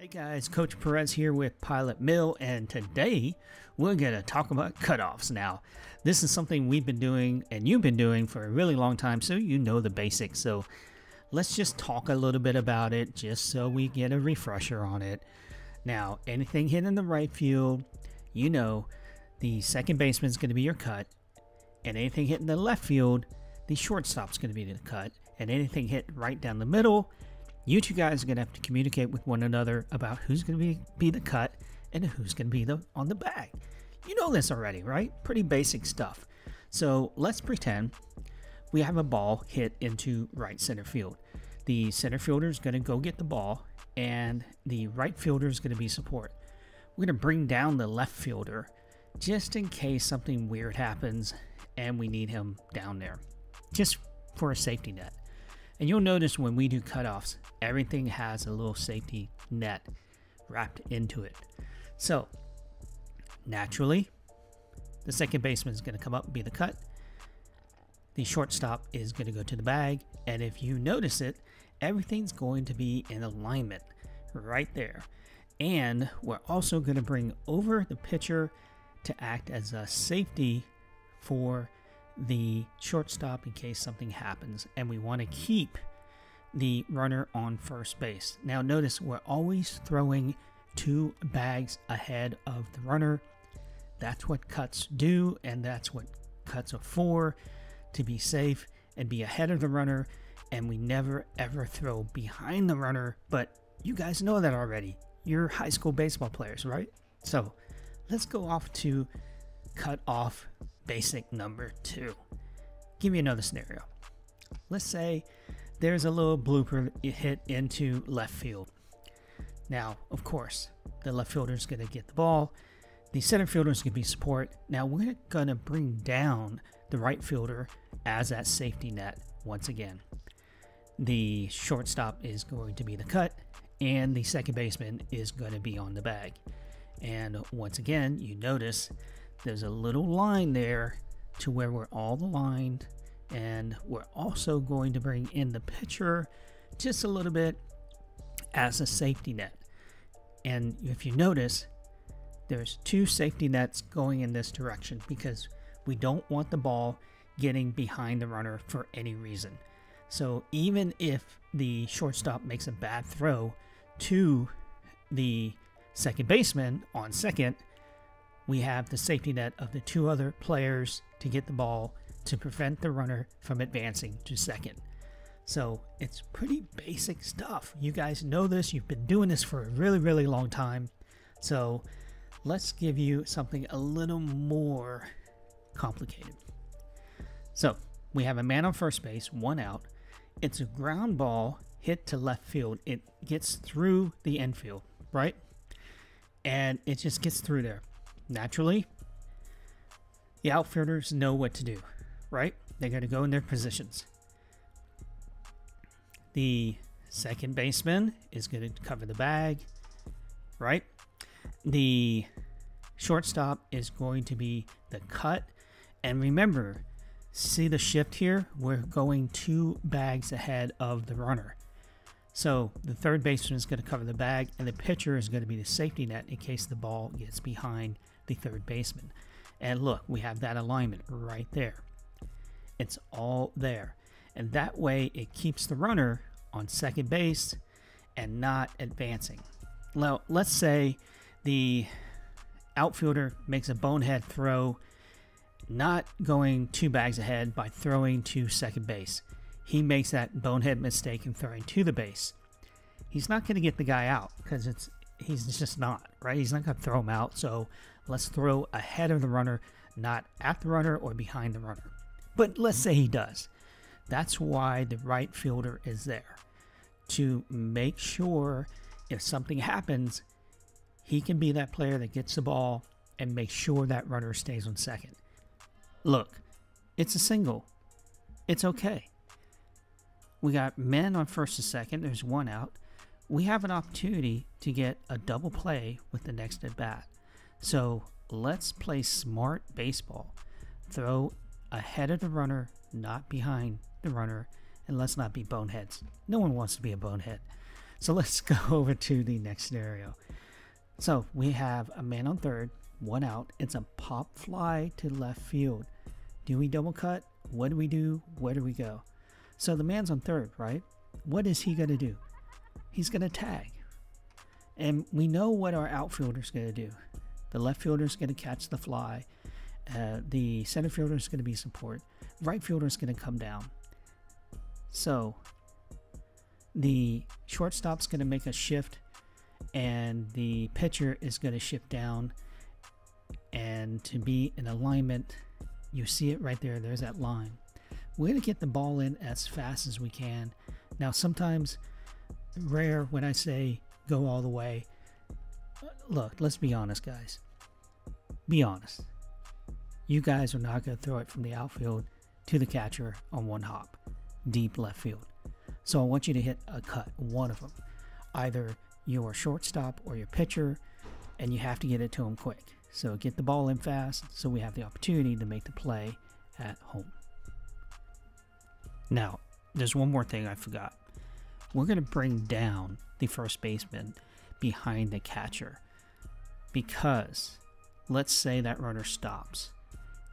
Hey guys, Coach Perez here with Pilot Mill, and today we're going to talk about cutoffs. Now, this is something we've been doing and you've been doing for a really long time, so you know the basics. So let's just talk a little bit about it just so we get a refresher on it. Now, anything hit in the right field, you know the second baseman is going to be your cut, and anything hit in the left field, the shortstop is going to be the cut, and anything hit right down the middle, you two guys are going to have to communicate with one another about who's going to be the cut and who's going to be on the bag. You know this already, right? Pretty basic stuff. So let's pretend we have a ball hit into right center field. The center fielder is going to go get the ball, and the right fielder is going to be support. We're going to bring down the left fielder just in case something weird happens and we need him down there, just for a safety net. And you'll notice when we do cutoffs, everything has a little safety net wrapped into it. So, naturally, the second baseman is going to come up and be the cut. The shortstop is going to go to the bag. And if you notice it, everything's going to be in alignment right there. And we're also going to bring over the pitcher to act as a safety for the shortstop in case something happens, and we want to keep the runner on first base. Now notice we're always throwing two bags ahead of the runner. That's what cuts do, and that's what cuts are for, to be safe and be ahead of the runner. And we never ever throw behind the runner, but you guys know that already. You're high school baseball players, right? So let's go off to cut off basic number 2. Give me another scenario. Let's say there's a little blooper hit into left field. Now, of course, the left fielder is going to get the ball. The center fielder is going to be support. Now, we're going to bring down the right fielder as that safety net once again. The shortstop is going to be the cut, and the second baseman is going to be on the bag. And once again, you notice there's a little line there to where we're all aligned, and we're also going to bring in the pitcher just a little bit as a safety net. And if you notice, there's two safety nets going in this direction because we don't want the ball getting behind the runner for any reason. So even if the shortstop makes a bad throw to the second baseman on second, we have the safety net of the two other players to get the ball to prevent the runner from advancing to second. So it's pretty basic stuff. You guys know this. You've been doing this for a really, really long time. So let's give you something a little more complicated. So we have a man on first base, one out. It's a ground ball hit to left field. It gets through the infield, right? And it just gets through there. Naturally, the outfielders know what to do, right? They're going to go in their positions. The second baseman is going to cover the bag, right? The shortstop is going to be the cut. And remember, see the shift here? We're going two bags ahead of the runner. So the third baseman is going to cover the bag, and the pitcher is going to be the safety net in case the ball gets behind the third baseman. And look, we have that alignment right there. It's all there. And that way it keeps the runner on second base and not advancing. Now, let's say the outfielder makes a bonehead throw, not going two bags ahead by throwing to second base. He makes that bonehead mistake in throwing to the base. He's not going to get the guy out because he's just not, right? He's not going to throw him out. So let's throw ahead of the runner, not at the runner or behind the runner. But let's say he does. That's why the right fielder is there, to make sure if something happens, he can be that player that gets the ball and make sure that runner stays on second. Look, it's a single. It's okay. We got men on first and second. There's one out. We have an opportunity to get a double play with the next at bat. So let's play smart baseball. Throw ahead of the runner, not behind the runner, and let's not be boneheads. No one wants to be a bonehead. So let's go over to the next scenario. So we have a man on third, one out. It's a pop fly to left field. Do we double cut? What do we do? Where do we go? So the man's on third, right? What is he going to do? He's going to tag. And we know what our outfielder's going to do. The left fielder's going to catch the fly. The center fielder's going to be support. Right fielder's going to come down. So the shortstop's going to make a shift, and the pitcher is going to shift down. And to be in alignment, you see it right there. There's that line. We're going to get the ball in as fast as we can. Now, sometimes, rare when I say go all the way. Look, let's be honest, guys. Be honest. You guys are not going to throw it from the outfield to the catcher on one hop, deep left field. So I want you to hit a cut, one of them. Either your shortstop or your pitcher, and you have to get it to him quick. So get the ball in fast so we have the opportunity to make the play at home. Now, there's one more thing I forgot. We're going to bring down the first baseman behind the catcher, because let's say that runner stops.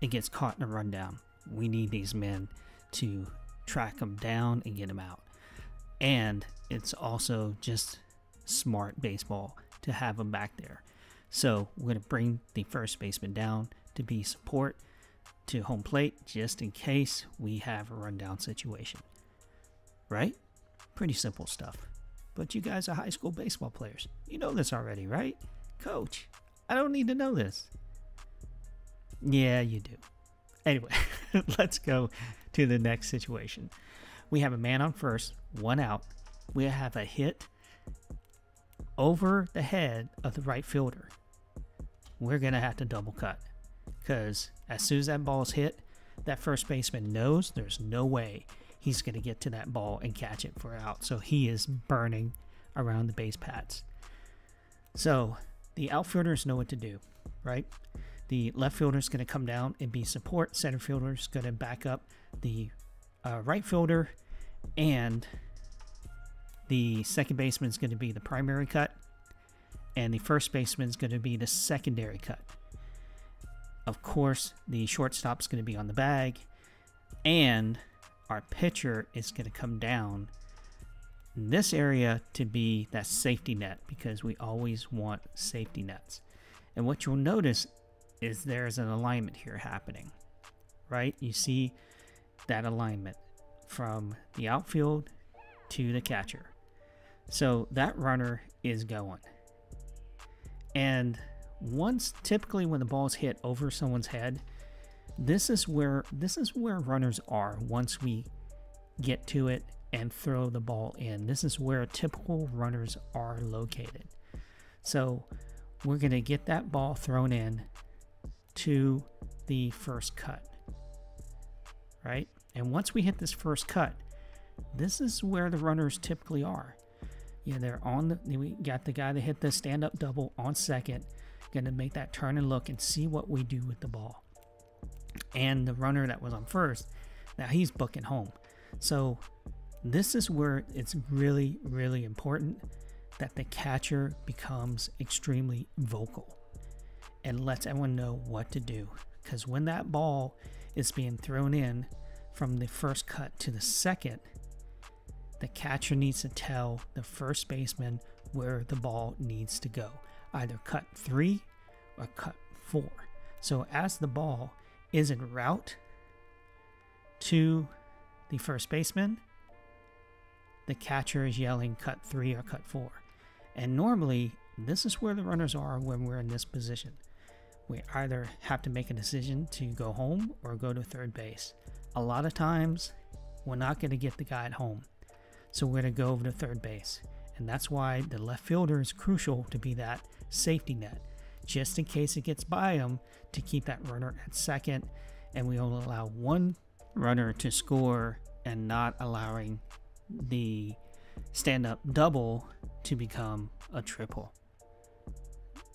It gets caught in a rundown. We need these men to track him down and get him out. And it's also just smart baseball to have him back there. So we're going to bring the first baseman down to be support to home plate just in case we have a rundown situation. Right? Pretty simple stuff. But you guys are high school baseball players. You know this already, right? Coach, I don't need to know this. Yeah, you do. Anyway, let's go to the next situation. We have a man on first, one out. We have a hit over the head of the right fielder. We're going to have to double cut, because as soon as that ball's hit, that first baseman knows there's no way he's going to get to that ball and catch it for out. So he is burning around the base paths. So the outfielders know what to do, right? The left fielder is going to come down and be support. Center fielder is going to back up the right fielder, and the second baseman is going to be the primary cut, and the first baseman is going to be the secondary cut. Of course, the shortstop is going to be on the bag, and our pitcher is going to come down in this area to be that safety net, because we always want safety nets. And what you'll notice is there's an alignment here happening, right? You see that alignment from the outfield to the catcher. So that runner is going. And typically when the ball's hit over someone's head, this is where runners are once we get to it and throw the ball in. This is where typical runners are located. So we're going to get that ball thrown in to the first cut, right? And once we hit this first cut, this is where the runners typically are. Yeah, we got the guy that hit the stand-up double on second, going to make that turn and look and see what we do with the ball. And the runner that was on first, now he's booking home. So this is where it's really, really important that the catcher becomes extremely vocal and lets everyone know what to do. Because when that ball is being thrown in from the first cut to the second, the catcher needs to tell the first baseman where the ball needs to go. Either cut 3 or cut 4. So as the ball is en route to the first baseman, the catcher is yelling cut 3 or cut 4. And normally, this is where the runners are when we're in this position. We either have to make a decision to go home or go to third base. A lot of times, we're not going to get the guy at home. So we're going to go over to third base. And that's why the left fielder is crucial to be that safety net, just in case it gets by him, to keep that runner at second. And we only allow one runner to score and not allowing the stand-up double to become a triple.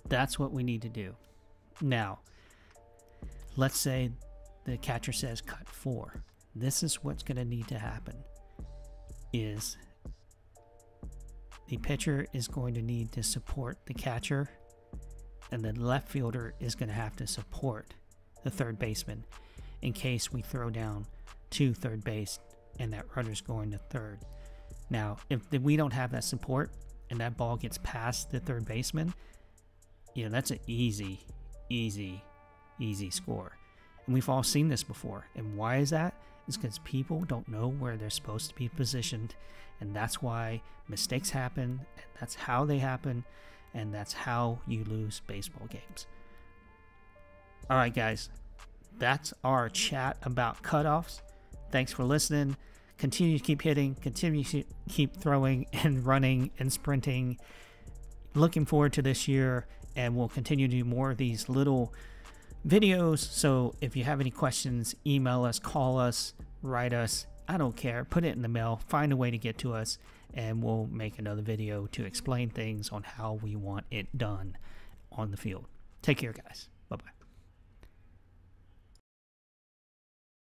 That's what we need to do. Now, let's say the catcher says cut 4. This is what's going to need to happen. Is the pitcher is going to need to support the catcher, and the left fielder is going to have to support the third baseman in case we throw down to third base and that runner's going to third. Now, if we don't have that support and that ball gets past the third baseman, that's an easy score. And we've all seen this before. And why is that? It's because people don't know where they're supposed to be positioned, and that's why mistakes happen, and that's how they happen, and that's how you lose baseball games. All right, guys, that's our chat about cutoffs. Thanks for listening. Continue to keep hitting, continue to keep throwing and running and sprinting. Looking forward to this year, and we'll continue to do more of these little videos. So if you have any questions, email us, call us, write us. I don't care. Put it in the mail. Find a way to get to us, and we'll make another video to explain things on how we want it done on the field. Take care, guys.